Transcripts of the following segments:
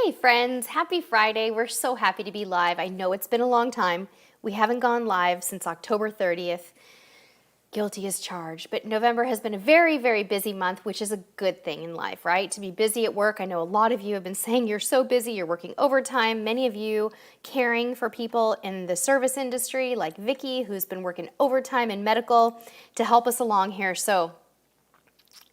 Hey friends, happy Friday. We're so happy to be live. I know it's been a long time. We haven't gone live since October 30th. Guilty as charged. But November has been a very, very busy month, which is a good thing in life, right? To be busy at work. I know a lot of you have been saying you're so busy, you're working overtime. Many of you caring for people in the service industry, like Vicky, who's been working overtime in medical to help us along here. So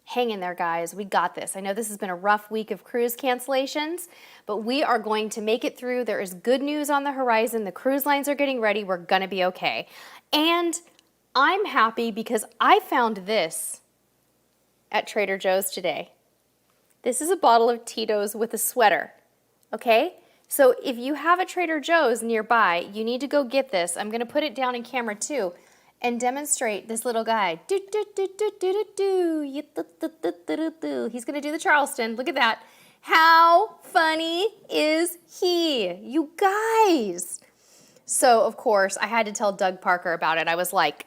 hang in there, guys. We got this. I know this has been a rough week of cruise cancellations, but we are going to make it through. There is good news on the horizon. The cruise lines are getting ready. We're going to be okay. And I'm happy because I found this at Trader Joe's today. This is a bottle of Tito's with a sweater, okay? So if you have a Trader Joe's nearby, you need to go get this. I'm going to put it down in camera too and demonstrate this little guy. He's going to do the Charleston. Look at that. How funny is he? You guys. So, of course, I had to tell Doug Parker about it. I was like,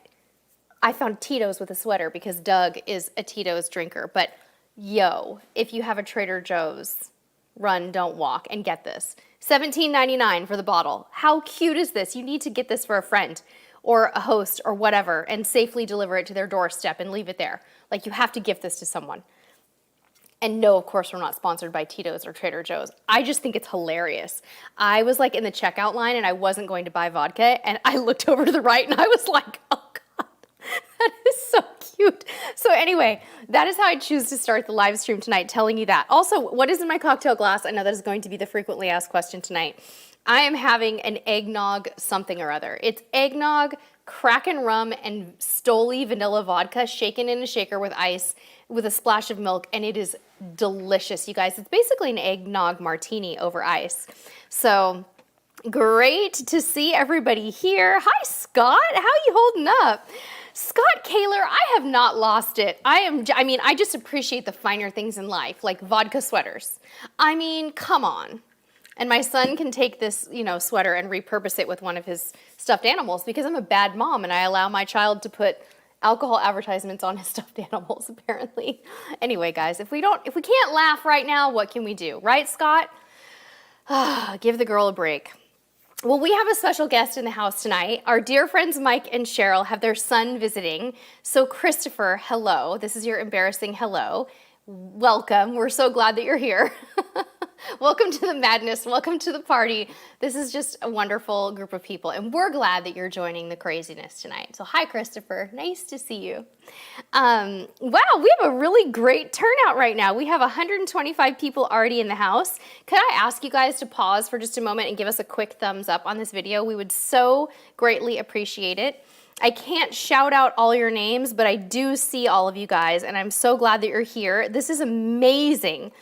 I found Tito's with a sweater because Doug is a Tito's drinker. But, yo, if you have a Trader Joe's, run, don't walk, and get this. $17.99 for the bottle. How cute is this? You need to get this for a friend or a host or whatever and safely deliver it to their doorstep and leave it there. Like, you have to gift this to someone. And no, of course, we're not sponsored by Tito's or Trader Joe's. I just think it's hilarious. I was like in the checkout line and I wasn't going to buy vodka and I looked over to the right and I was like, oh God, that is so cute. So anyway, that is how I choose to start the live stream tonight, telling you that. Also, what is in my cocktail glass? I know that is going to be the frequently asked question tonight. I am having an eggnog something or other. It's eggnog, Kraken rum, and Stoli vanilla vodka shaken in a shaker with ice with a splash of milk, and it is delicious, you guys. It's basically an eggnog martini over ice. So great to see everybody here. Hi, Scott. How you holding up? Scott Kaler, I have not lost it. I just appreciate the finer things in life, like vodka sweaters. I mean, come on. And my son can take this, sweater and repurpose it with one of his stuffed animals because I'm a bad mom and I allow my child to put alcohol advertisements on his stuffed animals, apparently. Anyway, guys, if we can't laugh right now, what can we do? Right, Scott? Give the girl a break. Well, we have a special guest in the house tonight. Our dear friends Mike and Cheryl have their son visiting. So Christopher, hello. This is your embarrassing hello. Welcome. We're so glad that you're here. Welcome to the madness. Welcome to the party. This is just a wonderful group of people, and we're glad that you're joining the craziness tonight. So hi, Christopher. Nice to see you. Wow, we have a really great turnout right now. We have 125 people already in the house. Could I ask you guys to pause for just a moment and give us a quick thumbs up on this video? We would so greatly appreciate it. I can't shout out all your names, but I do see all of you guys, and I'm so glad that you're here. This is amazing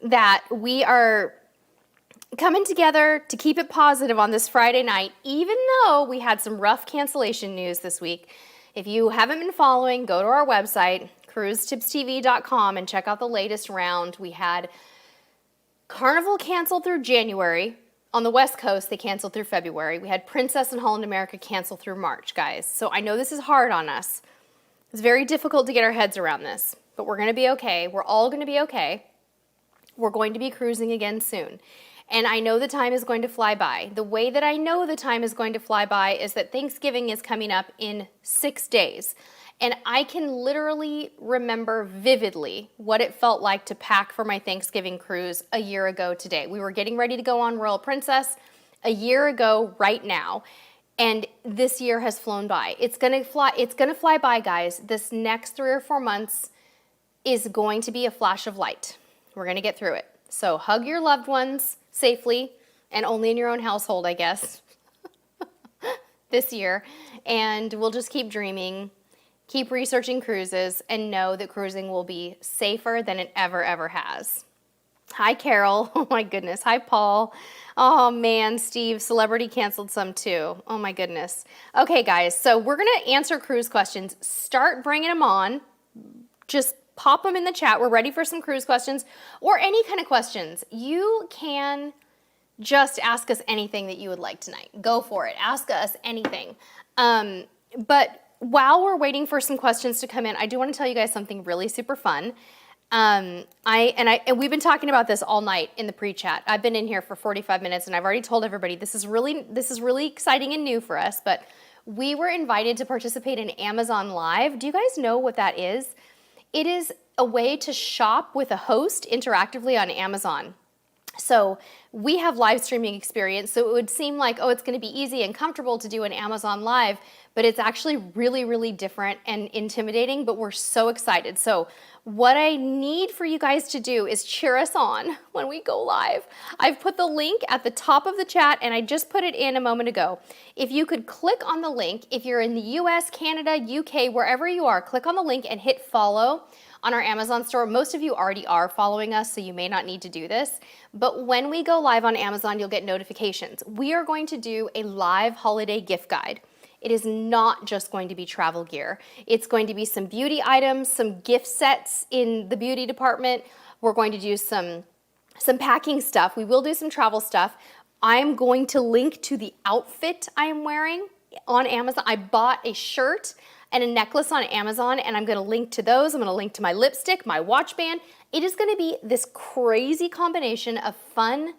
that we are coming together to keep it positive on this Friday night, even though we had some rough cancellation news this week. If you haven't been following, go to our website, cruisetipstv.com, and check out the latest round. We had Carnival canceled through January. On the West Coast, they canceled through February. We had Princess and Holland America cancel through March, guys. So I know this is hard on us. It's very difficult to get our heads around this, but we're going to be okay. We're all going to be okay. We're going to be cruising again soon. And I know the time is going to fly by. The way that I know the time is going to fly by is that Thanksgiving is coming up in 6 days. And I can literally remember vividly what it felt like to pack for my Thanksgiving cruise a year ago today. We were getting ready to go on Royal Princess a year ago right now. And this year has flown by. It's gonna fly by, guys. This next 3 or 4 months is going to be a flash of light. We're going to get through it. So hug your loved ones safely and only in your own household, I guess, this year. And we'll just keep dreaming, keep researching cruises, and know that cruising will be safer than it ever has. Hi, Carol. Oh, my goodness. Hi, Paul. Oh, man, Steve. Celebrity canceled some, too. Oh, my goodness. Okay, guys. So we're going to answer cruise questions. Start bringing them on. Just pop them in the chat. We're ready for some cruise questions or any kind of questions. You can just ask us anything that you would like tonight. Go for it. Ask us anything. But while we're waiting for some questions to come in, I do want to tell you guys something really super fun. And we've been talking about this all night in the pre-chat. I've been in here for 45 minutes and I've already told everybody this is really exciting and new for us, but we were invited to participate in Amazon Live. Do you guys know what that is? It is a way to shop with a host interactively on Amazon. So we have live streaming experience, so it would seem like, oh, it's going to be easy and comfortable to do an Amazon Live, but it's actually really, really different and intimidating, but we're so excited. So what I need for you guys to do is cheer us on when we go live. I've put the link at the top of the chat, and I just put it in a moment ago. If you could click on the link, if you're in the US, Canada, UK, wherever you are, click on the link and hit follow on our Amazon store. Most of you already are following us, so you may not need to do this. But when we go live on Amazon, you'll get notifications. We are going to do a live holiday gift guide. It is not just going to be travel gear. It's going to be some beauty items, some gift sets in the beauty department. We're going to do some packing stuff. We will do some travel stuff. I'm going to link to the outfit I am wearing on Amazon. I bought a shirt and a necklace on Amazon, and I'm gonna link to those. I'm gonna link to my lipstick, my watch band. It is gonna be this crazy combination of fun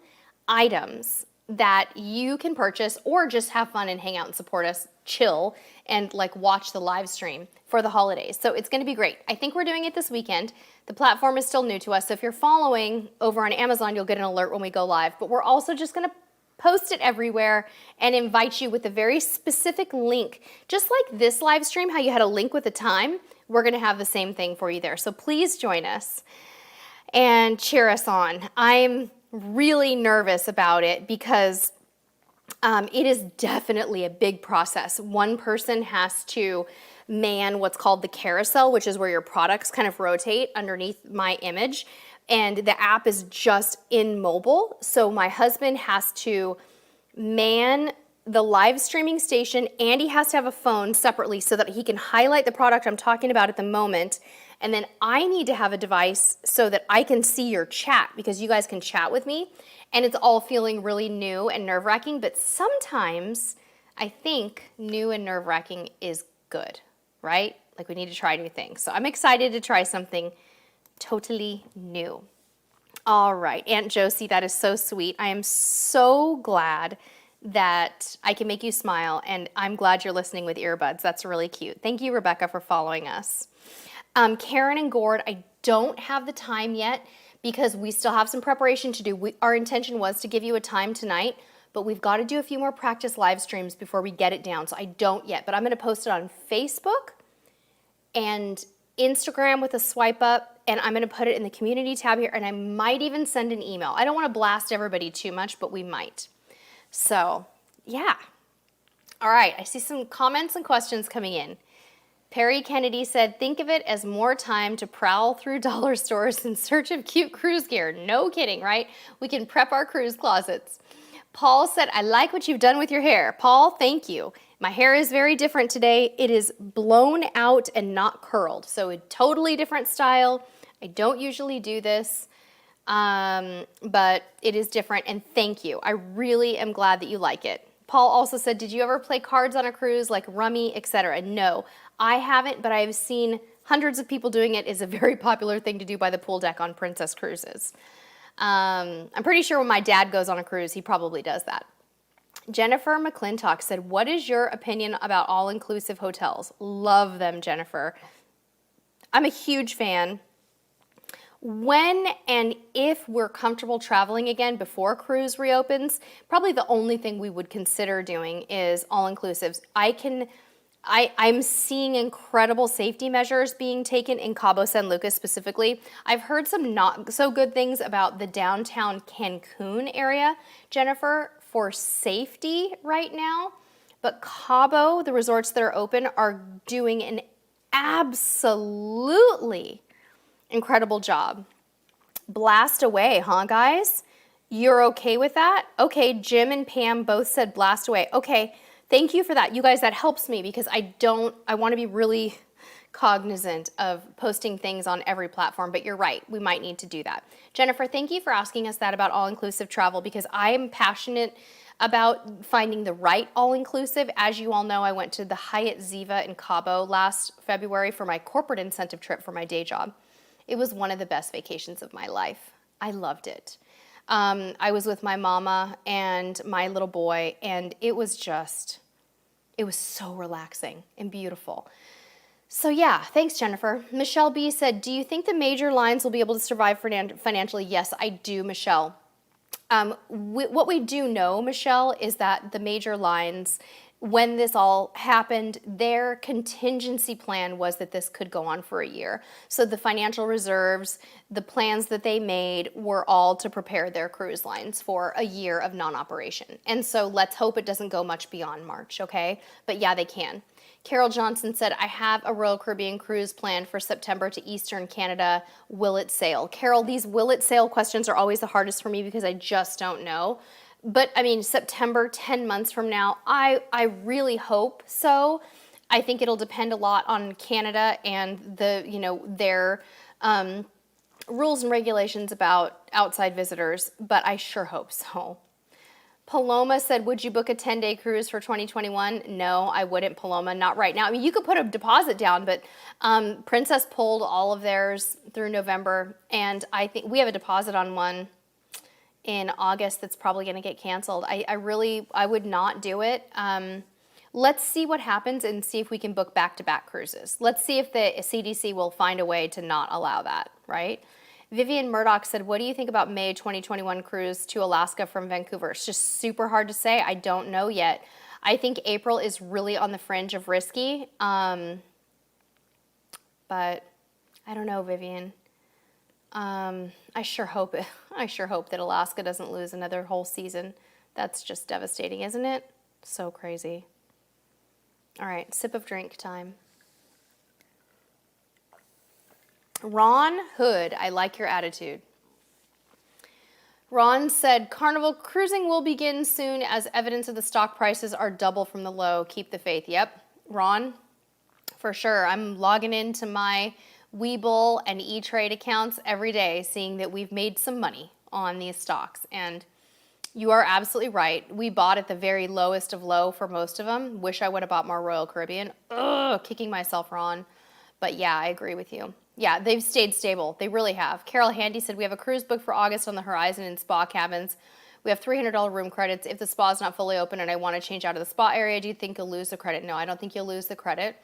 items that you can purchase or just have fun and hang out and support us, chill, and like watch the live stream for the holidays. So it's gonna be great. I think we're doing it this weekend. The platform is still new to us, so if you're following over on Amazon, you'll get an alert when we go live, but we're also just gonna post it everywhere and invite you with a very specific link. Just like this live stream, how you had a link with a time, we're gonna have the same thing for you there. So please join us and cheer us on. I'm really nervous about it because it is definitely a big process. One person has to man what's called the carousel, which is where your products kind of rotate underneath my image. And the app is just in mobile. So my husband has to man the live streaming station, and he has to have a phone separately so that he can highlight the product I'm talking about at the moment. And then I need to have a device so that I can see your chat, because you guys can chat with me. And it's all feeling really new and nerve-wracking, but sometimes I think new and nerve-wracking is good, right? Like we need to try new things. So I'm excited to try something totally new. All right, Aunt Josie, that is so sweet. I am so glad that I can make you smile, and I'm glad you're listening with earbuds. That's really cute. Thank you, Rebecca, for following us. Karen and Gord, I don't have the time yet because we still have some preparation to do. Our intention was to give you a time tonight, but we've got to do a few more practice live streams before we get it down, so I don't yet. But I'm going to post it on Facebook and Instagram with a swipe up, and I'm going to put it in the community tab here, and I might even send an email. I don't want to blast everybody too much, but we might. So, yeah. All right, I see some comments and questions coming in. Perry Kennedy said, think of it as more time to prowl through dollar stores in search of cute cruise gear. No kidding, right? We can prep our cruise closets. Paul said, I like what you've done with your hair. Paul, thank you. My hair is very different today. It is blown out and not curled. So a totally different style. I don't usually do this, but it is different, and thank you. I really am glad that you like it. Paul also said, did you ever play cards on a cruise like Rummy, etc.? No, I haven't, but I've seen hundreds of people doing it. It's a very popular thing to do by the pool deck on Princess Cruises. I'm pretty sure when my dad goes on a cruise, he probably does that. Jennifer McClintock said, what is your opinion about all-inclusive hotels? Love them, Jennifer. I'm a huge fan. When and if we're comfortable traveling again before cruise reopens, probably the only thing we would consider doing is all-inclusives. I'm seeing incredible safety measures being taken in Cabo San Lucas specifically. I've heard some not so good things about the downtown Cancun area, Jennifer, for safety right now. But Cabo, the resorts that are open, are doing an absolutely incredible job. Blast away, huh, guys? You're okay with that? Okay, Jim and Pam both said blast away. Okay, thank you for that. You guys, that helps me because I want to be really cognizant of posting things on every platform, but you're right, we might need to do that. Jennifer, thank you for asking us that about all-inclusive travel because I am passionate about finding the right all-inclusive. As you all know, I went to the Hyatt Ziva in Cabo last February for my corporate incentive trip for my day job. It was one of the best vacations of my life. I loved it. I was with my mama and my little boy, and it was so relaxing and beautiful. So yeah, thanks, Jennifer. Michelle B said, do you think the major lines will be able to survive financially? Yes, I do, Michelle. What we do know, Michelle, is that the major lines, when this all happened, their contingency plan was that this could go on for a year. So the financial reserves, the plans that they made were all to prepare their cruise lines for a year of non-operation. And so let's hope it doesn't go much beyond March, okay? But yeah, they can. Carol Johnson said, I have a Royal Caribbean cruise planned for September to Eastern Canada. Will it sail? Carol, these will it sail questions are always the hardest for me because I just don't know. But I mean, September, 10 months from now, I really hope so. I think it'll depend a lot on Canada and their rules and regulations about outside visitors, but I sure hope so. Paloma said, would you book a 10-day cruise for 2021? No, I wouldn't, Paloma, not right now. I mean, you could put a deposit down, but Princess pulled all of theirs through November, and I think we have a deposit on one in August that's probably going to get canceled. I would not do it. Let's see what happens and see if we can book back-to-back cruises. Let's see if the CDC will find a way to not allow that, right? Vivian Murdoch said, what do you think about May 2021 cruise to Alaska from Vancouver? It's just super hard to say. I don't know yet. I think April is really on the fringe of risky. But I don't know, Vivian. I sure hope that Alaska doesn't lose another whole season. That's just devastating, isn't it? So crazy. All right, sip of drink time. Ron Hood, I like your attitude. Ron said, Carnival cruising will begin soon as evidence of the stock prices are double from the low. Keep the faith. Yep, Ron, for sure. I'm logging into my Webull and E-Trade accounts every day, seeing that we've made some money on these stocks. And you are absolutely right. We bought at the very lowest of low for most of them. Wish I would have bought more Royal Caribbean. Ugh, kicking myself, Ron. But yeah, I agree with you. Yeah, they've stayed stable. They really have. Carol Handy said, we have a cruise booked for August on the horizon in spa cabins. We have $300 room credits. If the spa is not fully open and I want to change out of the spa area, do you think you'll lose the credit? No, I don't think you'll lose the credit.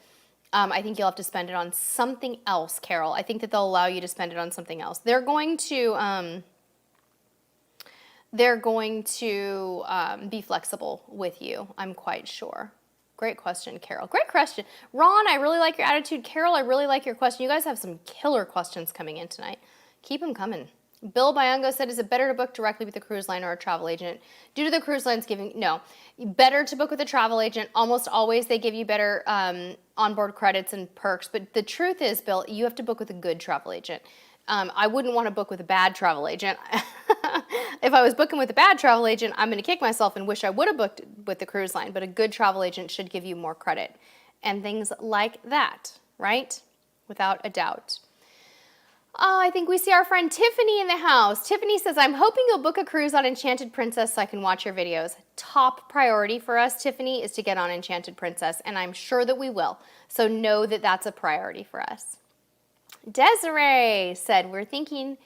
I think you'll have to spend it on something else, Carol. I think that they'll allow you to spend it on something else. They're going to be flexible with you, I'm quite sure. Great question, Carol. Great question. Ron, I really like your attitude. Carol, I really like your question. You guys have some killer questions coming in tonight. Keep them coming. Bill Byungo said, is it better to book directly with a cruise line or a travel agent? Due to the cruise lines giving, no. Better to book with a travel agent. Almost always they give you better onboard credits and perks. But the truth is, Bill, you have to book with a good travel agent. I wouldn't want to book with a bad travel agent. If I was booking with a bad travel agent, I'm going to kick myself and wish I would have booked with the cruise line. But a good travel agent should give you more credit and things like that, right? Without a doubt. Oh, I think we see our friend Tiffany in the house. Tiffany says, I'm hoping you'll book a cruise on Enchanted Princess so I can watch your videos. Top priority for us, Tiffany, is to get on Enchanted Princess, and I'm sure that we will. So know that that's a priority for us. Desiree said, we're thinking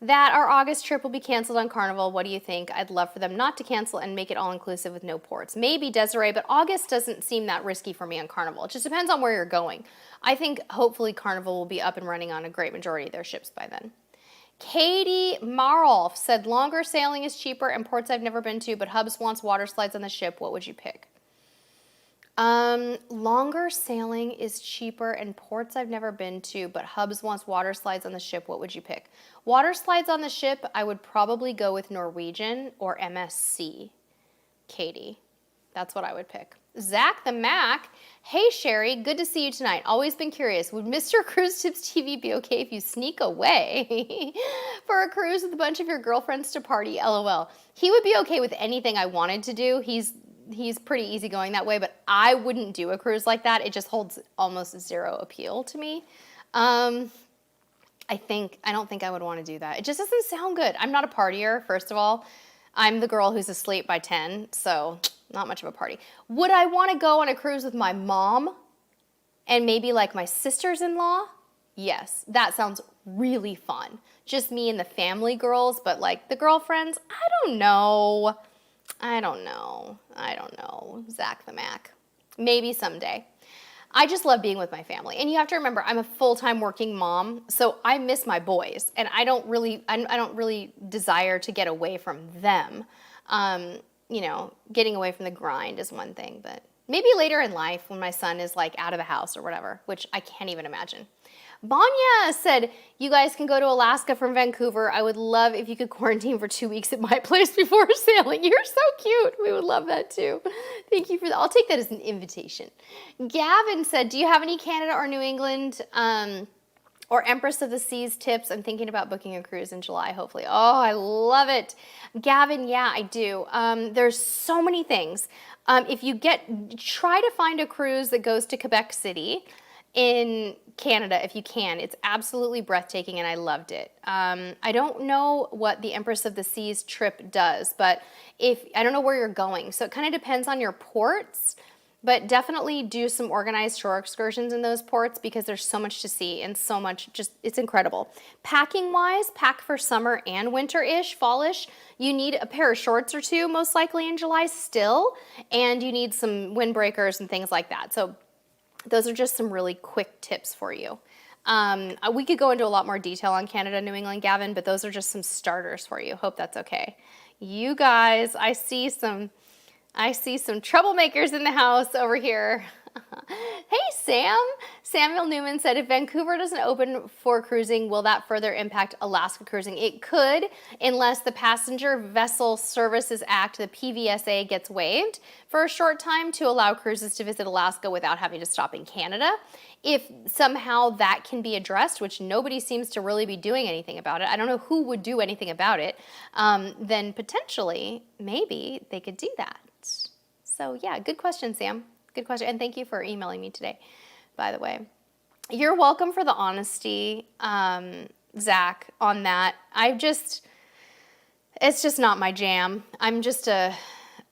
that our August trip will be canceled on Carnival. What do you think? I'd love for them not to cancel and make it all-inclusive with no ports. Maybe, Desiree, but August doesn't seem that risky for me on Carnival. It just depends on where you're going. I think hopefully Carnival will be up and running on a great majority of their ships by then. Katie Marolf said, longer sailing is cheaper and ports I've never been to, but Hubs wants water slides on the ship. What would you pick? Longer sailing is cheaper and ports I've never been to, but Hubs wants water slides on the ship. What would you pick? Water slides on the ship, I would probably go with Norwegian or MSC. Katie, that's what I would pick. Zach the Mac, hey Sherry, good to see you tonight. Always been curious, would Mr. Cruise Tips TV be okay if you sneak away for a cruise with a bunch of your girlfriends to party? LOL. He would be okay with anything I wanted to do. He's pretty easygoing that way, but I wouldn't do a cruise like that. It just holds almost zero appeal to me. I don't think I would want to do that. It just doesn't sound good. I'm not a partier, first of all. I'm the girl who's asleep by 10, so not much of a party. Would I want to go on a cruise with my mom and maybe like my sisters-in-law? Yes, that sounds really fun. Just me and the family girls, but like the girlfriends, I don't know. Zach the Mac. Maybe someday. I just love being with my family. And you have to remember, I'm a full-time working mom, so I miss my boys, and I don't really desire to get away from them. Getting away from the grind is one thing, but maybe later in life when my son is like out of the house or whatever, which I can't even imagine. Banya said, you guys can go to Alaska from Vancouver. I would love if you could quarantine for 2 weeks at my place before sailing. You're so cute. We would love that too. Thank you for that. I'll take that as an invitation. Gavin said, do you have any Canada or New England or Empress of the Seas tips? I'm thinking about booking a cruise in July, hopefully. Oh, I love it. Gavin, yeah, I do. There's so many things. Try to find a cruise that goes to Quebec City in Canada if you can. It's absolutely breathtaking and I loved it. I don't know what the Empress of the Seas trip does, but I don't know where you're going. So it kind of depends on your ports, but definitely do some organized shore excursions in those ports because there's so much to see and so much it's incredible. Packing wise, pack for summer and winter-ish, fall-ish. You need a pair of shorts or two most likely in July still, and you need some windbreakers and things like that. So those are just some really quick tips for you. We could go into a lot more detail on Canada, New England, Gavin, but those are just some starters for you. Hope that's okay. You guys, I see some troublemakers in the house over here. Hey, Sam. Samuel Newman said, if Vancouver doesn't open for cruising, will that further impact Alaska cruising? It could, unless the Passenger Vessel Services Act, the PVSA, gets waived for a short time to allow cruises to visit Alaska without having to stop in Canada. If somehow that can be addressed, which nobody seems to really be doing anything about it, I don't know who would do anything about it, then potentially, maybe they could do that. So yeah, good question, Sam. Good question. And thank you for emailing me today, by the way. You're welcome for the honesty, Zach, on that. It's just not my jam. I'm just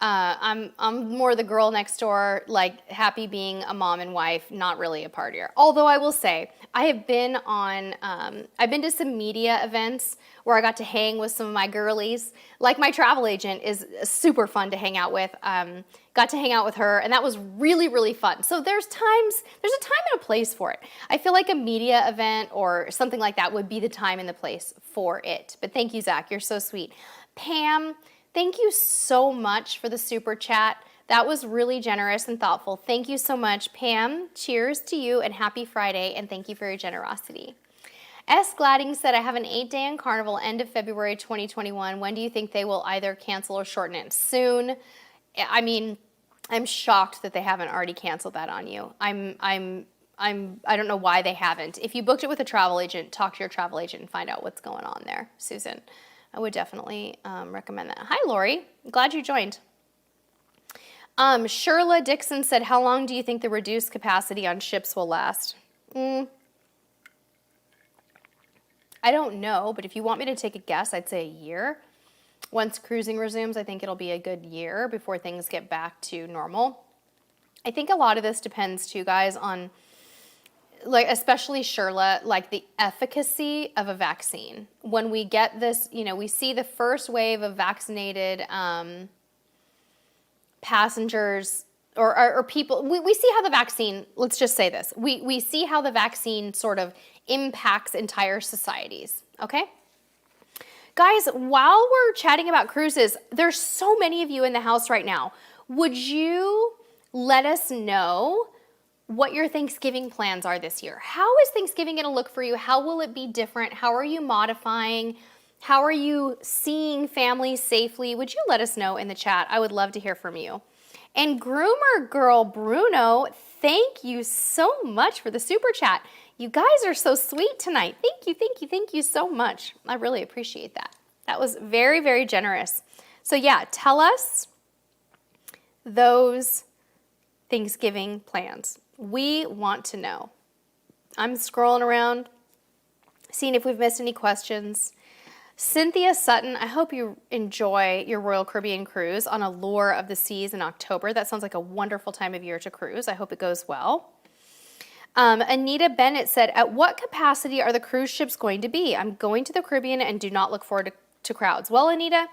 I'm more the girl next door, like happy being a mom and wife, not really a partier. Although I will say, I've been to some media events where I got to hang with some of my girlies. Like my travel agent is super fun to hang out with. Got to hang out with her, and that was really, really fun. So there's a time and a place for it. I feel like a media event or something like that would be the time and the place for it. But thank you, Zach. You're so sweet. Pam, thank you so much for the super chat. That was really generous and thoughtful. Thank you so much, Pam. Cheers to you and happy Friday, and thank you for your generosity. S. Gladding said, I have an 8-day on Carnival end of February 2021. When do you think they will either cancel or shorten it? Soon. I mean, I'm shocked that they haven't already canceled that on you. I don't know why they haven't. If you booked it with a travel agent, talk to your travel agent and find out what's going on there, Susan. I would definitely recommend that. Hi, Lori. Glad you joined. Sherla Dixon said, how long do you think the reduced capacity on ships will last? I don't know, but if you want me to take a guess, I'd say a year. Once cruising resumes, I think it'll be a good year before things get back to normal. I think a lot of this depends too, guys, on, like, especially Sherla, like the efficacy of a vaccine. When we get this, we see the first wave of vaccinated passengers or people, we see how the vaccine, let's just say this, we see how the vaccine sort of impacts entire societies, okay? Guys, while we're chatting about cruises, there's so many of you in the house right now. Would you let us know what your Thanksgiving plans are this year? How is Thanksgiving going to look for you? How will it be different? How are you modifying? How are you seeing families safely? Would you let us know in the chat? I would love to hear from you. And Groomer Girl Bruno, thank you so much for the super chat. You guys are so sweet tonight. Thank you, thank you, thank you so much. I really appreciate that. That was very, very generous. So yeah, tell us those Thanksgiving plans. We want to know. I'm scrolling around, seeing if we've missed any questions. Cynthia Sutton, I hope you enjoy your Royal Caribbean cruise on Allure of the Seas in October. That sounds like a wonderful time of year to cruise. I hope it goes well. Anita Bennett said, at what capacity are the cruise ships going to be? I'm going to the Caribbean and do not look forward to crowds. Well, Anita,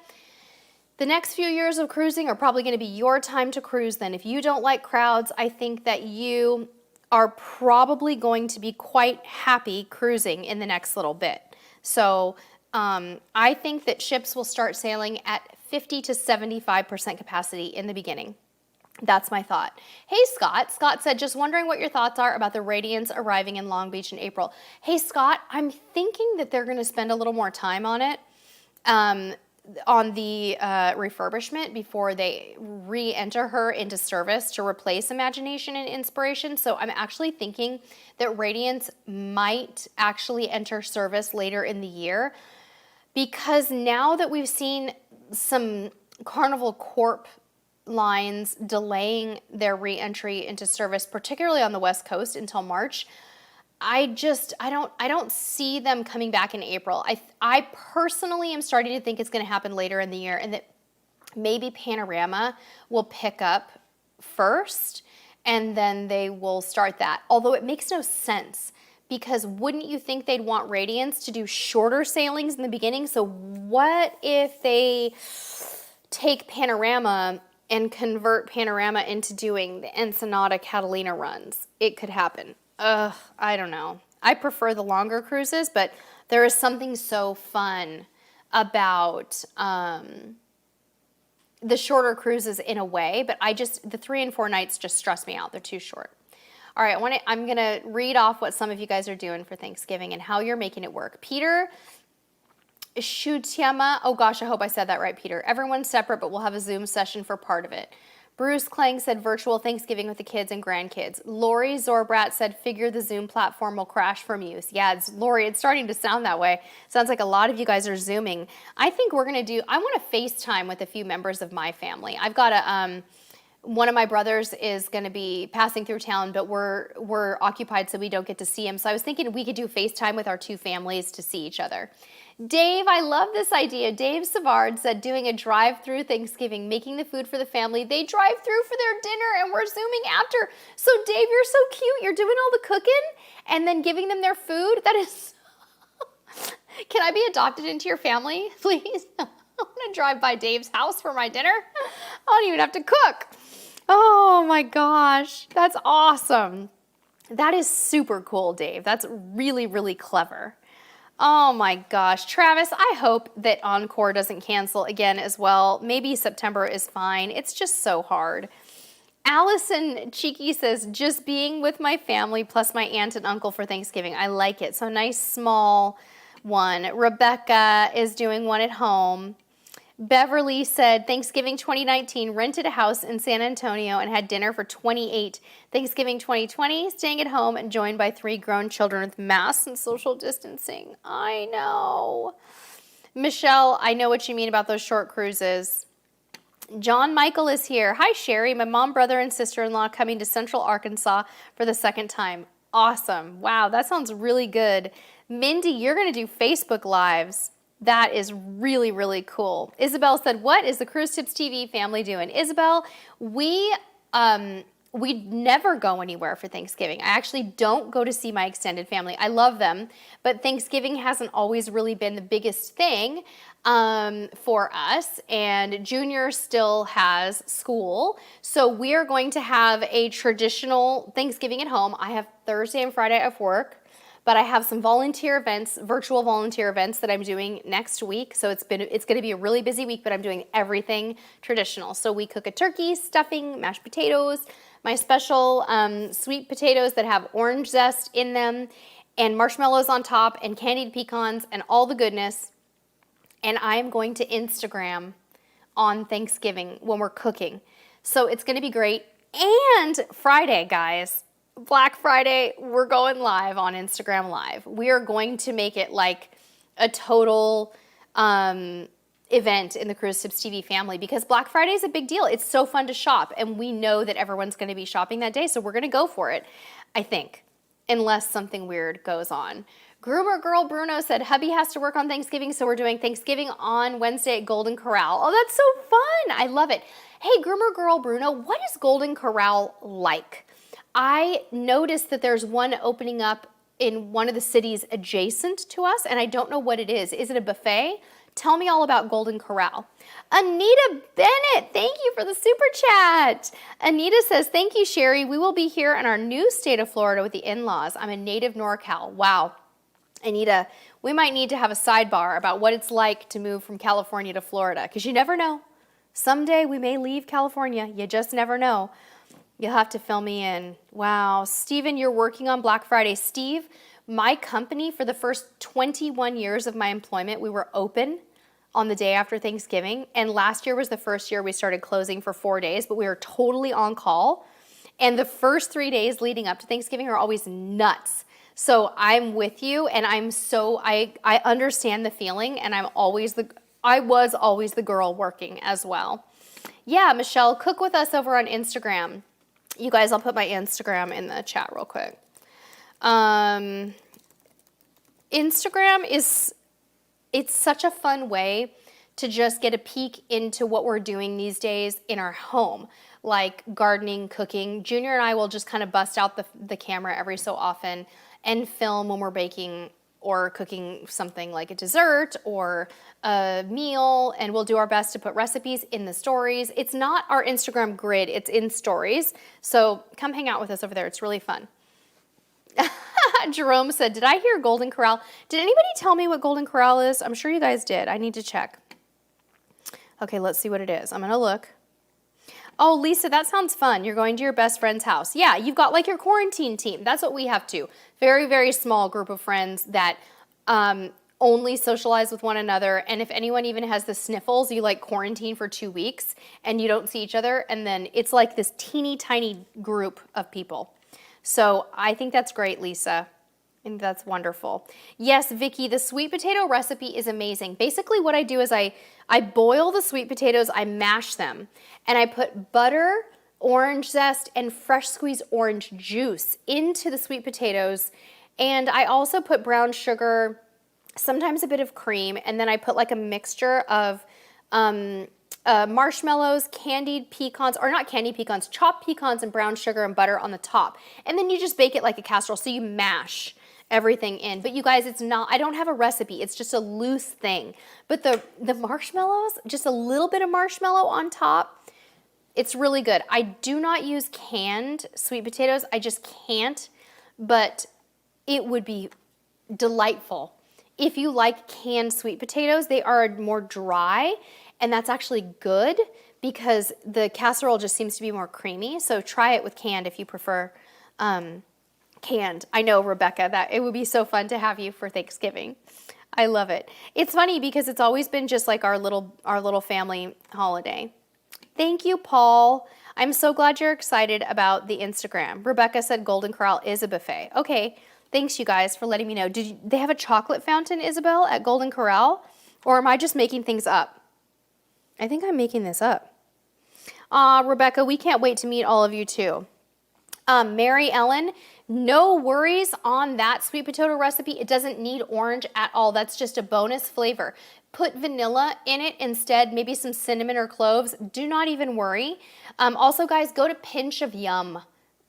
the next few years of cruising are probably going to be your time to cruise then. If you don't like crowds, I think that you are probably going to be quite happy cruising in the next little bit. So I think that ships will start sailing at 50 to 75% capacity in the beginning. That's my thought. Hey, Scott. Scott said, just wondering what your thoughts are about the Radiance arriving in Long Beach in April. Hey, Scott, I'm thinking that they're going to spend a little more time on it, on the refurbishment before they re-enter her into service to replace Imagination and Inspiration. So I'm actually thinking that Radiance might actually enter service later in the year, because now that we've seen some Carnival Corp lines delaying their re-entry into service, particularly on the West Coast until March, I don't see them coming back in April. I personally am starting to think it's going to happen later in the year, and that maybe Panorama will pick up first and then they will start that. Although it makes no sense, because wouldn't you think they'd want Radiance to do shorter sailings in the beginning? So what if they take Panorama and convert Panorama into doing the Ensenada Catalina runs? It could happen. I don't know. I prefer the longer cruises, but there is something so fun about the shorter cruises in a way, but the 3 and 4 nights just stress me out. They're too short. All right, I'm going to read off what some of you guys are doing for Thanksgiving and how you're making it work. Peter Shutiama, oh gosh, I hope I said that right, Peter. Everyone's separate, but we'll have a Zoom session for part of it. Bruce Klang said virtual Thanksgiving with the kids and grandkids. Lori Zorbrat said figure the Zoom platform will crash from use. Yeah, Lori, it's starting to sound that way. Sounds like a lot of you guys are Zooming. I think I want to FaceTime with a few members of my family. I've got one of my brothers is going to be passing through town, but we're occupied, so we don't get to see him. So I was thinking we could do FaceTime with our 2 families to see each other. Dave, I love this idea. Dave Savard said doing a drive-through Thanksgiving, making the food for the family. They drive through for their dinner and we're Zooming after. So Dave, you're so cute. You're doing all the cooking and then giving them their food. That is, can I be adopted into your family, please? I want to drive by Dave's house for my dinner. I don't even have to cook. Oh my gosh, that's awesome. That is super cool, Dave. That's really, really clever. Oh my gosh. Travis, I hope that Encore doesn't cancel again as well. Maybe September is fine. It's just so hard. Allison Cheeky says, just being with my family plus my aunt and uncle for Thanksgiving. I like it. So nice small one. Rebecca is doing one at home. Beverly said, Thanksgiving 2019, rented a house in San Antonio and had dinner for 28. Thanksgiving 2020, staying at home and joined by 3 grown children with masks and social distancing. I know. Michelle, I know what you mean about those short cruises. John Michael is here. Hi, Sherry. My mom, brother, and sister-in-law coming to Central Arkansas for the 2nd time. Awesome. Wow, that sounds really good. Mindy, you're going to do Facebook Lives. That is really, really cool. Isabel said, what is the Cruise Tips TV family doing? Isabel, we never go anywhere for Thanksgiving. I actually don't go to see my extended family. I love them, but Thanksgiving hasn't always really been the biggest thing for us, and Junior still has school. So we are going to have a traditional Thanksgiving at home. I have Thursday and Friday of work. But I have some volunteer events, virtual volunteer events that I'm doing next week. So it's going to be a really busy week, but I'm doing everything traditional. So we cook a turkey, stuffing, mashed potatoes, my special sweet potatoes that have orange zest in them, and marshmallows on top, and candied pecans, and all the goodness. And I am going to Instagram on Thanksgiving when we're cooking. So it's going to be great. And Friday, guys. Black Friday, we're going live on Instagram Live. We are going to make it like a total event in the Cruise Tips TV family, because Black Friday is a big deal. It's so fun to shop, and we know that everyone's going to be shopping that day, so we're going to go for it, I think, unless something weird goes on. Groomer Girl Bruno said, hubby has to work on Thanksgiving, so we're doing Thanksgiving on Wednesday at Golden Corral. Oh, that's so fun. I love it. Hey, Groomer Girl Bruno, what is Golden Corral like? I noticed that there's one opening up in one of the cities adjacent to us, and I don't know what it is. Is it a buffet? Tell me all about Golden Corral. Anita Bennett, thank you for the super chat. Anita says, thank you, Sherry. We will be here in our new state of Florida with the in-laws. I'm a native NorCal. Wow. Anita, we might need to have a sidebar about what it's like to move from California to Florida, because you never know. Someday we may leave California. You just never know. You'll have to fill me in. Wow. Steven, you're working on Black Friday. Steve, my company, for the first 21 years of my employment, we were open on the day after Thanksgiving. And last year was the first year we started closing for 4 days, but we were totally on call. And the first 3 days leading up to Thanksgiving are always nuts. So I'm with you, and I understand the feeling, and I was always the girl working as well. Yeah, Michelle, cook with us over on Instagram. You guys, I'll put my Instagram in the chat real quick. Instagram it's such a fun way to just get a peek into what we're doing these days in our home, like gardening, cooking. Junior and I will just kind of bust out the camera every so often and film when we're baking or cooking something like a dessert or a meal, and we'll do our best to put recipes in the stories. It's not our Instagram grid, it's in stories. So come hang out with us over there. It's really fun. Jerome said, did I hear Golden Corral? Did anybody tell me what Golden Corral is? I'm sure you guys did. I need to check. Okay, let's see what it is. I'm going to look. Oh, Lisa, that sounds fun. You're going to your best friend's house. Yeah, you've got like your quarantine team. That's what we have too. Very, very small group of friends that only socialize with one another. And if anyone even has the sniffles, you like quarantine for 2 weeks and you don't see each other. And then it's like this teeny tiny group of people. So I think that's great, Lisa. And that's wonderful. Yes, Vicky, the sweet potato recipe is amazing. Basically what I do is I boil the sweet potatoes, I mash them, and I put butter, orange zest, and fresh squeezed orange juice into the sweet potatoes. And I also put brown sugar, sometimes a bit of cream, and then I put like a mixture of marshmallows, candied pecans, or not candied pecans, chopped pecans and brown sugar and butter on the top. And then you just bake it like a casserole, so you mash everything in. But you guys, it's not, I don't have a recipe, it's just a loose thing. But the marshmallows, just a little bit of marshmallow on top, it's really good. I do not use canned sweet potatoes, I just can't, but it would be delightful. If you like canned sweet potatoes, they are more dry, and that's actually good because the casserole just seems to be more creamy. So try it with canned if you prefer canned. I know, Rebecca, that it would be so fun to have you for Thanksgiving. I love it. It's funny because it's always been just like our little family holiday. Thank you, Paul. I'm so glad you're excited about the Instagram. Rebecca said Golden Corral is a buffet. Okay, thanks you guys for letting me know. Did they have a chocolate fountain, Isabel, at Golden Corral? Or am I just making things up? I think I'm making this up. Rebecca, we can't wait to meet all of you too. Mary Ellen, no worries on that sweet potato recipe. It doesn't need orange at all. That's just a bonus flavor. Put vanilla in it instead, maybe some cinnamon or cloves. Do not even worry. Also, guys, go to Pinch of Yum,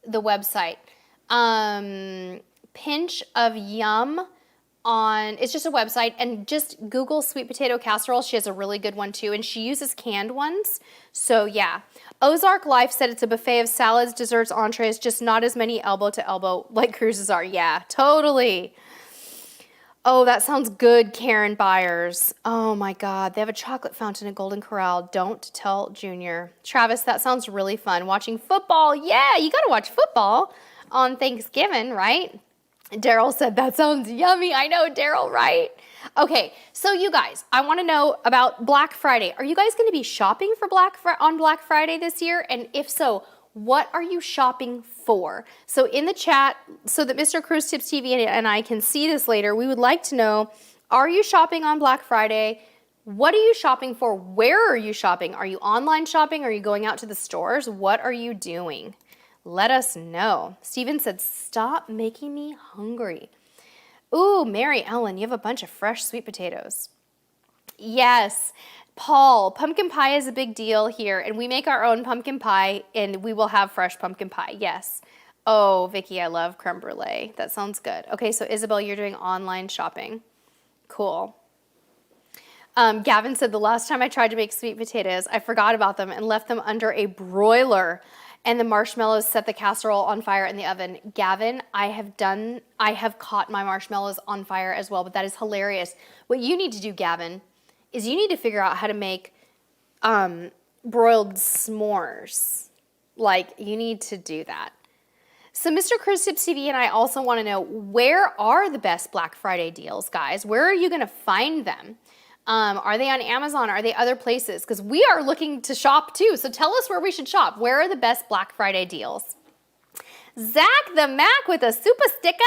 the website. Pinch of Yum it's just a website, and just Google sweet potato casserole. She has a really good one too, and she uses canned ones. So yeah. Ozark Life said it's a buffet of salads, desserts, entrees, just not as many elbow to elbow like cruises are. Yeah, totally. Oh, that sounds good, Karen Byers. Oh my God, they have a chocolate fountain at Golden Corral. Don't tell Junior. Travis, that sounds really fun. Watching football. Yeah, you gotta watch football on Thanksgiving, right? Daryl said, that sounds yummy. I know, Daryl, right? Okay, so you guys, I want to know about Black Friday. Are you guys going to be shopping for on Black Friday this year? And if so, what are you shopping for? So in the chat, so that Mr. Cruise Tips TV and I can see this later, we would like to know, are you shopping on Black Friday? What are you shopping for? Where are you shopping? Are you online shopping? Are you going out to the stores? What are you doing? Let us know. Steven said, stop making me hungry. Ooh, Mary Ellen, you have a bunch of fresh sweet potatoes. Yes. Paul, pumpkin pie is a big deal here, and we make our own pumpkin pie, and we will have fresh pumpkin pie. Yes. Oh, Vicky, I love creme brulee. That sounds good. Okay, so Isabel, you're doing online shopping. Cool. Gavin said, the last time I tried to make sweet potatoes, I forgot about them and left them under a broiler, and the marshmallows set the casserole on fire in the oven. Gavin, I have caught my marshmallows on fire as well, but that is hilarious. What you need to do, Gavin, is you need to figure out how to make broiled s'mores. Like, you need to do that. So Mr. Cruise Tips TV and I also want to know, where are the best Black Friday deals, guys? Where are you going to find them? Are they on Amazon? Are they other places? Because we are looking to shop too. So tell us where we should shop. Where are the best Black Friday deals? Zach the Mac with a super sticker.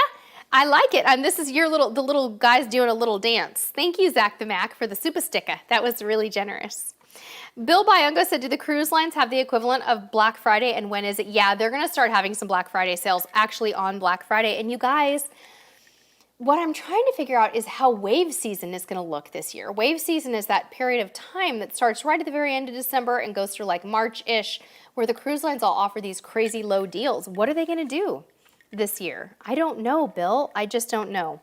I like it. And this is the little guy's doing a little dance. Thank you, Zach the Mac, for the super sticker. That was really generous. Bill Byungo said, do the cruise lines have the equivalent of Black Friday, and when is it? Yeah, they're going to start having some Black Friday sales actually on Black Friday. And you guys, what I'm trying to figure out is how wave season is going to look this year. Wave season is that period of time that starts right at the very end of December and goes through like March-ish, where the cruise lines all offer these crazy low deals. What are they going to do this year? I don't know, Bill. I just don't know.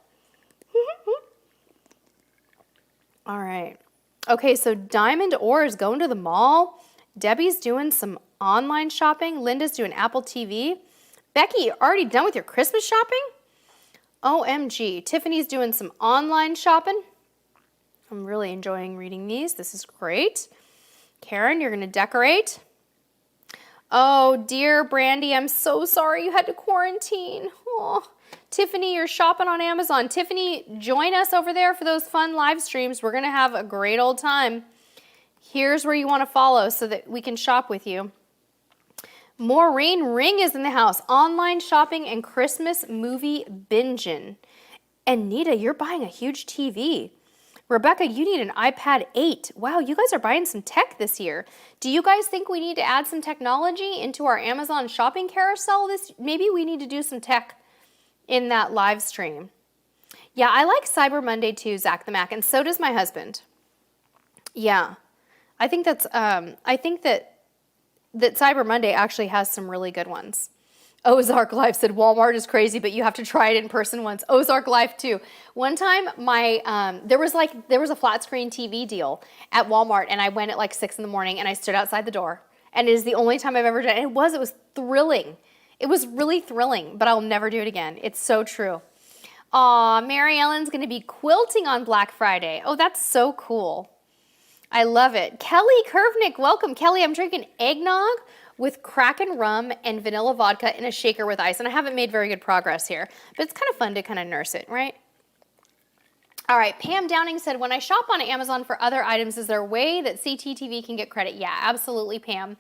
All right. Okay, so Diamond Ore is going to the mall. Debbie's doing some online shopping. Linda's doing Apple TV. Becky, already done with your Christmas shopping? OMG. Tiffany's doing some online shopping. I'm really enjoying reading these. This is great. Karen, you're going to decorate. Oh, dear Brandy, I'm so sorry you had to quarantine. Oh. Tiffany, you're shopping on Amazon. Tiffany, join us over there for those fun live streams. We're going to have a great old time. Here's where you want to follow so that we can shop with you. Maureen Ring is in the house. Online shopping and Christmas movie binging. And Nita, you're buying a huge TV. Rebecca, you need an iPad 8. Wow, you guys are buying some tech this year. Do you guys think we need to add some technology into our Amazon shopping carousel? Maybe we need to do some tech in that live stream. Yeah, I like Cyber Monday too, Zach the Mac, and so does my husband. Yeah, I think that Cyber Monday actually has some really good ones. Ozark Life said Walmart is crazy, but you have to try it in person once. Ozark Life too. One time, there was a flat screen TV deal at Walmart, and I went at like 6 in the morning, and I stood outside the door, and it is the only time I've ever done it. And it was thrilling. It was really thrilling, but I'll never do it again. It's so true. Aw, Mary Ellen's going to be quilting on Black Friday. Oh, that's so cool. I love it. Kelly Kervnick, welcome. Kelly, I'm drinking eggnog with Kraken rum and vanilla vodka in a shaker with ice. And I haven't made very good progress here, but it's kind of fun to kind of nurse it, right? All right, Pam Downing said, when I shop on Amazon for other items, is there a way that CTTV can get credit? Yeah, absolutely, Pam.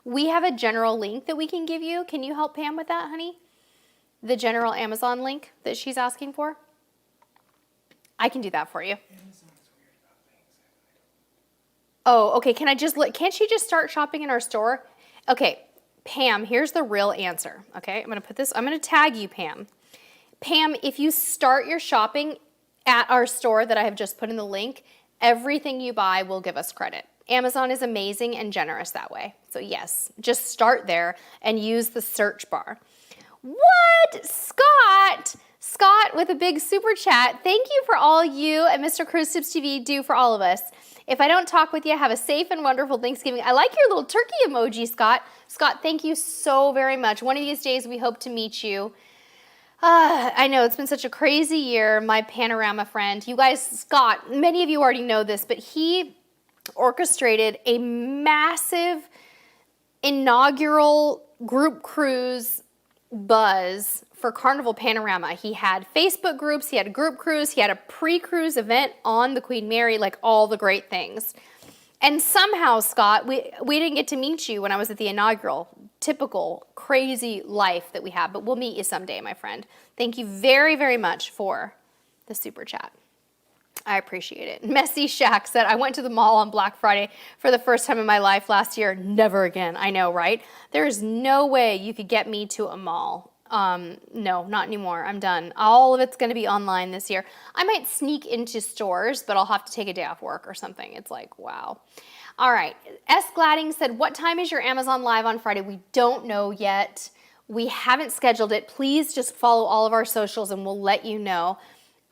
We have a general link that we can give you. Can you help Pam with that, honey? The general Amazon link that she's asking for? I can do that for you. Oh, okay. Can't she just start shopping in our store? Okay, Pam, here's the real answer. Okay, I'm going to tag you, Pam. Pam, if you start your shopping at our store that I have just put in the link, everything you buy will give us credit. Amazon is amazing and generous that way. So yes, just start there and use the search bar. What? Scott with a big super chat. Thank you for all you and Mr. Cruise Tips TV do for all of us. If I don't talk with you, have a safe and wonderful Thanksgiving. I like your little turkey emoji, Scott. Scott, thank you so very much. One of these days, we hope to meet you. I know it's been such a crazy year, my panorama friend. You guys, Scott, many of you already know this, but he orchestrated a massive inaugural group cruise buzz for Carnival Panorama. He had Facebook groups, he had a group cruise, he had a pre-cruise event on the Queen Mary, like all the great things. And somehow, Scott, we didn't get to meet you when I was at the inaugural. Typical crazy life that we have, but we'll meet you someday, my friend. Thank you very, very much for the super chat. I appreciate it. Messy Shack said, I went to the mall on Black Friday for the first time in my life last year. Never again. I know, right? There is no way you could get me to a mall. No, not anymore. I'm done. All of it's going to be online this year. I might sneak into stores, but I'll have to take a day off work or something. It's like, wow. All right. S. Gladding said, what time is your Amazon Live on Friday? We don't know yet. We haven't scheduled it. Please just follow all of our socials and we'll let you know.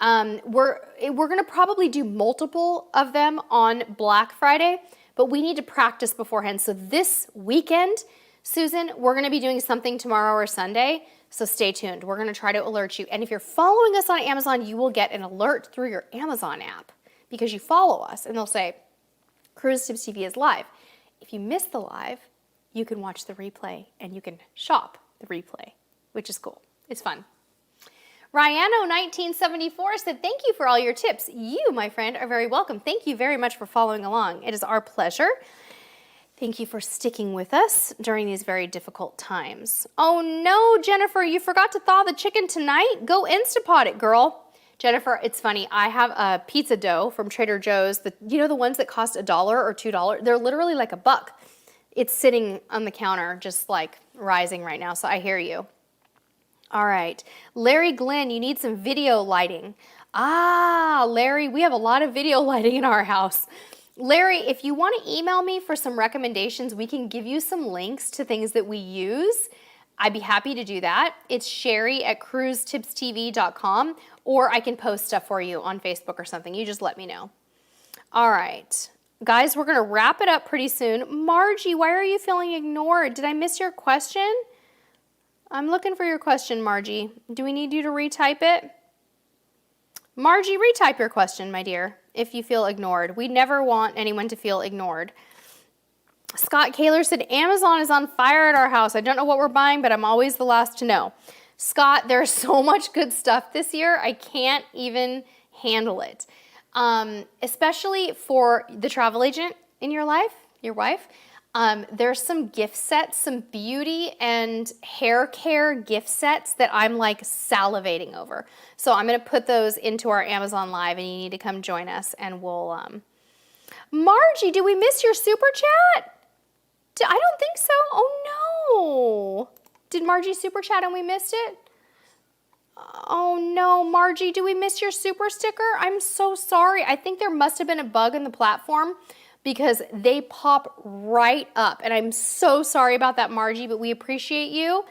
We're going to probably do multiple of them on Black Friday, but we need to practice beforehand. So this weekend, Susan, we're going to be doing something tomorrow or Sunday. So stay tuned. We're going to try to alert you. And if you're following us on Amazon, you will get an alert through your Amazon app because you follow us and they'll say, Cruise Tips TV is live. If you miss the live, you can watch the replay and you can shop the replay, which is cool. It's fun. Ryano1974 said, thank you for all your tips. You, my friend, are very welcome. Thank you very much for following along. It is our pleasure. Thank you for sticking with us during these very difficult times. Oh no, Jennifer, you forgot to thaw the chicken tonight? Go Instapot it, girl. Jennifer, it's funny. I have a pizza dough from Trader Joe's. You know the ones that cost $1 or $2? They're literally like $1. It's sitting on the counter, just like rising right now, so I hear you. All right. Larry Glenn, you need some video lighting. Ah, Larry, we have a lot of video lighting in our house. Larry, if you want to email me for some recommendations, we can give you some links to things that we use. I'd be happy to do that. It's sherry@cruisetipstv.com, or I can post stuff for you on Facebook or something. You just let me know. All right. Guys, we're going to wrap it up pretty soon. Margie, why are you feeling ignored? Did I miss your question? I'm looking for your question, Margie. Do we need you to retype it? Margie, retype your question, my dear, if you feel ignored. We never want anyone to feel ignored. Scott Kaler said, Amazon is on fire at our house. I don't know what we're buying, but I'm always the last to know. Scott, there's so much good stuff this year. I can't even handle it. Especially for the travel agent in your life, your wife. There's some gift sets, some beauty and hair care gift sets that I'm like salivating over. So I'm going to put those into our Amazon Live and you need to come join us and we'll, Margie, did we miss your super chat? I don't think so. Oh no. Did Margie super chat and we missed it? Oh no, Margie, do we miss your super sticker? I'm so sorry. I think there must have been a bug in the platform because they pop right up. And I'm so sorry about that, Margie, but we appreciate you.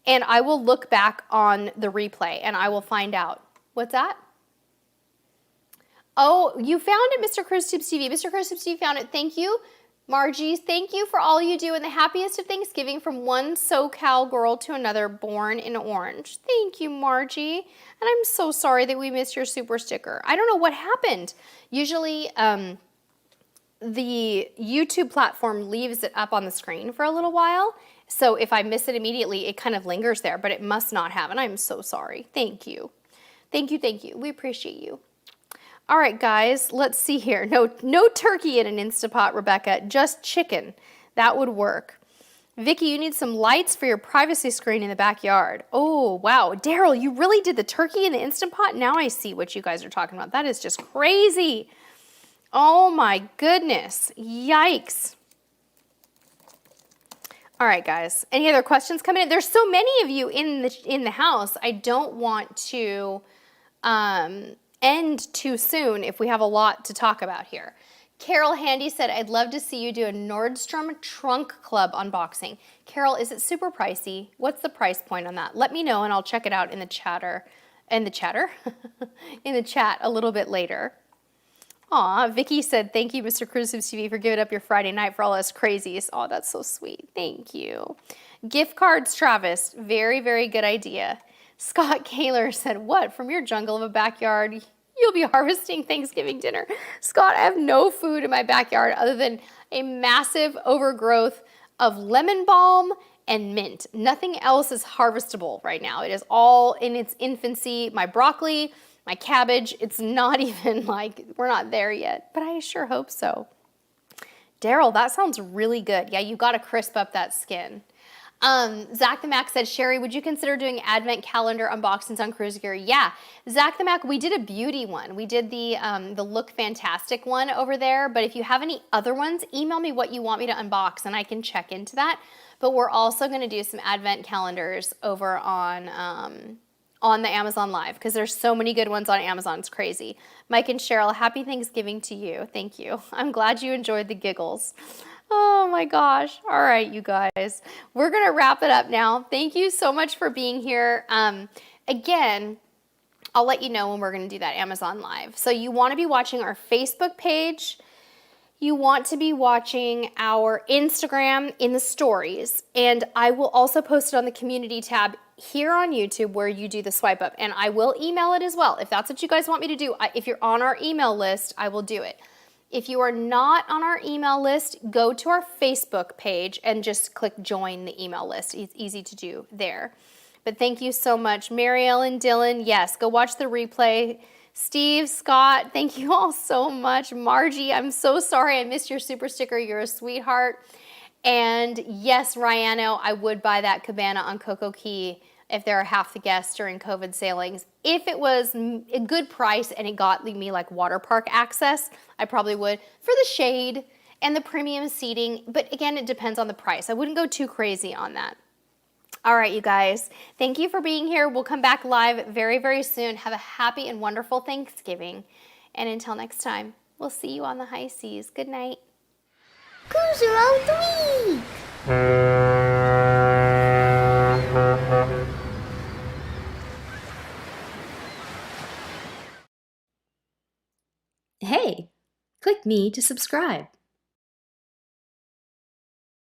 And I will look back on the replay and I will find out. What's that? Oh, you found it, Mr. Cruise Tips TV. Mr. Cruise Tips TV found it. Thank you. Margie, thank you for all you do and the happiest of Thanksgiving from one SoCal girl to another born in Orange. Thank you, Margie. And I'm so sorry that we missed your super sticker. I don't know what happened. Usually the YouTube platform leaves it up on the screen for a little while. So if I miss it immediately, it kind of lingers there, but it must not have. And I'm so sorry. Thank you. Thank you, thank you. We appreciate you. All right, guys, let's see here. No turkey in an Instapot, Rebecca, just chicken. That would work. Vicky, you need some lights for your privacy screen in the backyard. Oh, wow. Daryl, you really did the turkey in the Instant Pot? Now I see what you guys are talking about. That is just crazy. Oh my goodness. Yikes. All right, guys. Any other questions coming in? There's so many of you in the house. I don't want to end too soon if we have a lot to talk about here. Carol Handy said, I'd love to see you do a Nordstrom Trunk Club unboxing. Carol, is it super pricey? What's the price point on that? Let me know and I'll check it out in the chatter, in the chat a little bit later. Aw, Vicky said, thank you, Mr. Cruise Tips TV, for giving up your Friday night for all us crazies. Oh, that's so sweet. Thank you. Gift cards, Travis. Very, very good idea. Scott Kaler said, what, from your jungle of a backyard, you'll be harvesting Thanksgiving dinner? Scott, I have no food in my backyard other than a massive overgrowth of lemon balm and mint. Nothing else is harvestable right now. It is all in its infancy. My broccoli, my cabbage, it's not even like, we're not there yet, but I sure hope so. Daryl, that sounds really good. Yeah, you got to crisp up that skin. Zach the Mac said, Sherry, would you consider doing advent calendar unboxings on Cruise Gear? Yeah, Zach the Mac, we did a beauty one. We did the Look Fantastic one over there, but if you have any other ones, email me what you want me to unbox and I can check into that. But we're also going to do some advent calendars over on the Amazon Live because there's so many good ones on Amazon. It's crazy. Mike and Cheryl, happy Thanksgiving to you. Thank you. I'm glad you enjoyed the giggles. Oh my gosh. All right, you guys. We're going to wrap it up now. Thank you so much for being here. Again, I'll let you know when we're going to do that Amazon Live. So you want to be watching our Facebook page. You want to be watching our Instagram in the stories. And I will also post it on the community tab here on YouTube where you do the swipe up. And I will email it as well. If that's what you guys want me to do, if you're on our email list, I will do it. If you are not on our email list, go to our Facebook page and just click join the email list. It's easy to do there. But thank you so much. Mary Ellen, Dylan, yes, go watch the replay. Steve, Scott, thank you all so much. Margie, I'm so sorry I missed your super sticker. You're a sweetheart. And yes, Ryano, I would buy that cabana on Coco Key if there are half the guests during COVID sailings. If it was a good price and it got me like water park access, I probably would for the shade and the premium seating. But again, it depends on the price. I wouldn't go too crazy on that. All right, you guys, thank you for being here. We'll come back live very, very soon. Have a happy and wonderful Thanksgiving. And until next time, we'll see you on the high seas. Good night. Cruiser of the week. Hey, click me to subscribe.